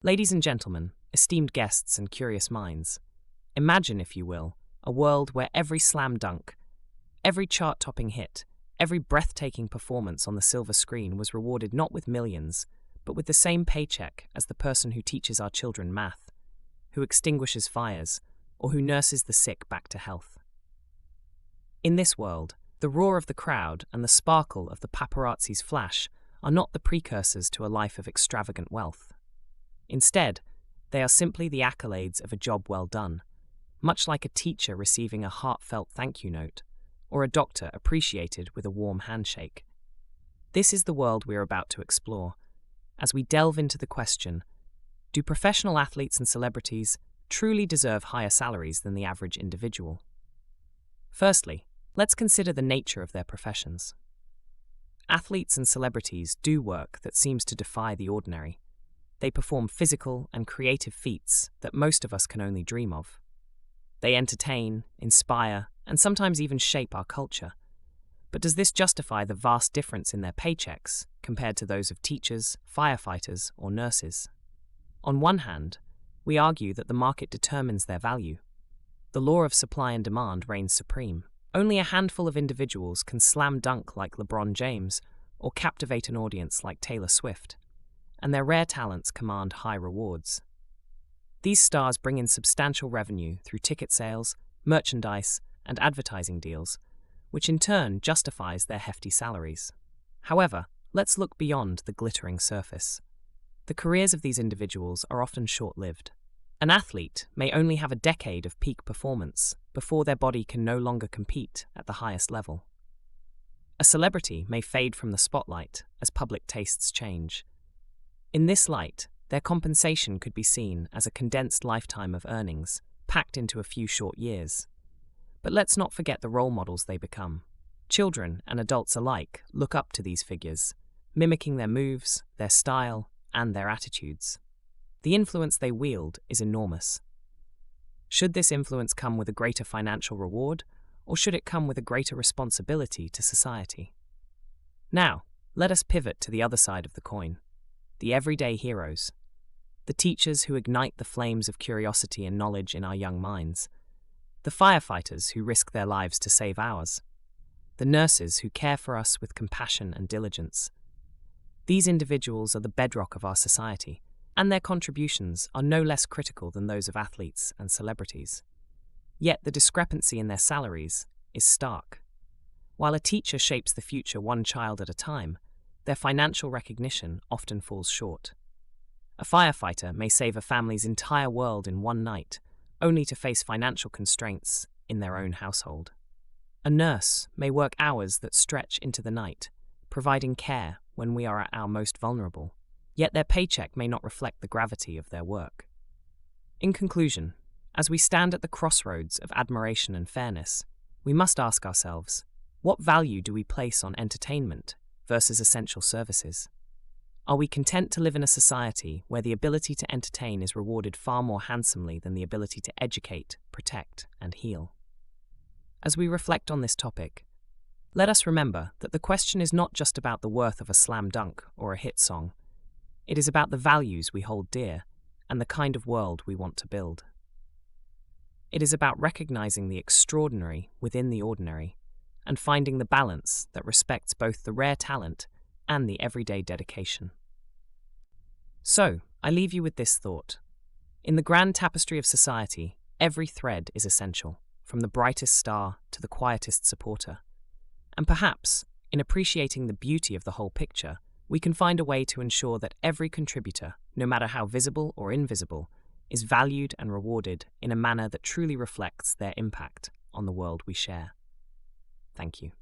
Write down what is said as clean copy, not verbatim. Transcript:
Ladies and gentlemen, esteemed guests and curious minds, imagine, if you will, a world where every slam dunk, every chart-topping hit, every breathtaking performance on the silver screen was rewarded not with millions, but with the same paycheck as the person who teaches our children math, who extinguishes fires, or who nurses the sick back to health. In this world, the roar of the crowd and the sparkle of the paparazzi's flash are not the precursors to a life of extravagant wealth. Instead, they are simply the accolades of a job well done, much like a teacher receiving a heartfelt thank you note, or a doctor appreciated with a warm handshake. This is the world we are about to explore, as we delve into the question, do professional athletes and celebrities truly deserve higher salaries than the average individual? Firstly, let's consider the nature of their professions. Athletes and celebrities do work that seems to defy the ordinary. They perform physical and creative feats that most of us can only dream of. They entertain, inspire, and sometimes even shape our culture. But does this justify the vast difference in their paychecks compared to those of teachers, firefighters, or nurses? On one hand, we argue that the market determines their value. The law of supply and demand reigns supreme. Only a handful of individuals can slam dunk like LeBron James or captivate an audience like Taylor Swift, and their rare talents command high rewards. These stars bring in substantial revenue through ticket sales, merchandise, and advertising deals, which in turn justifies their hefty salaries. However, let's look beyond the glittering surface. The careers of these individuals are often short-lived. An athlete may only have a decade of peak performance before their body can no longer compete at the highest level. A celebrity may fade from the spotlight as public tastes change. In this light, their compensation could be seen as a condensed lifetime of earnings, packed into a few short years. But let's not forget the role models they become. Children and adults alike look up to these figures, mimicking their moves, their style, and their attitudes. The influence they wield is enormous. Should this influence come with a greater financial reward, or should it come with a greater responsibility to society? Now, let us pivot to the other side of the coin. The everyday heroes. The teachers who ignite the flames of curiosity and knowledge in our young minds. The firefighters who risk their lives to save ours. The nurses who care for us with compassion and diligence. These individuals are the bedrock of our society, and their contributions are no less critical than those of athletes and celebrities. Yet the discrepancy in their salaries is stark. While a teacher shapes the future one child at a time, their financial recognition often falls short. A firefighter may save a family's entire world in one night, only to face financial constraints in their own household. A nurse may work hours that stretch into the night, providing care when we are at our most vulnerable, yet their paycheck may not reflect the gravity of their work. In conclusion, as we stand at the crossroads of admiration and fairness, we must ask ourselves, what value do we place on entertainment versus essential services? Are we content to live in a society where the ability to entertain is rewarded far more handsomely than the ability to educate, protect, and heal? As we reflect on this topic, let us remember that the question is not just about the worth of a slam dunk or a hit song. It is about the values we hold dear and the kind of world we want to build. It is about recognizing the extraordinary within the ordinary and finding the balance that respects both the rare talent and the everyday dedication. So, I leave you with this thought. In the grand tapestry of society, every thread is essential, from the brightest star to the quietest supporter. And perhaps, in appreciating the beauty of the whole picture, we can find a way to ensure that every contributor, no matter how visible or invisible, is valued and rewarded in a manner that truly reflects their impact on the world we share. Thank you.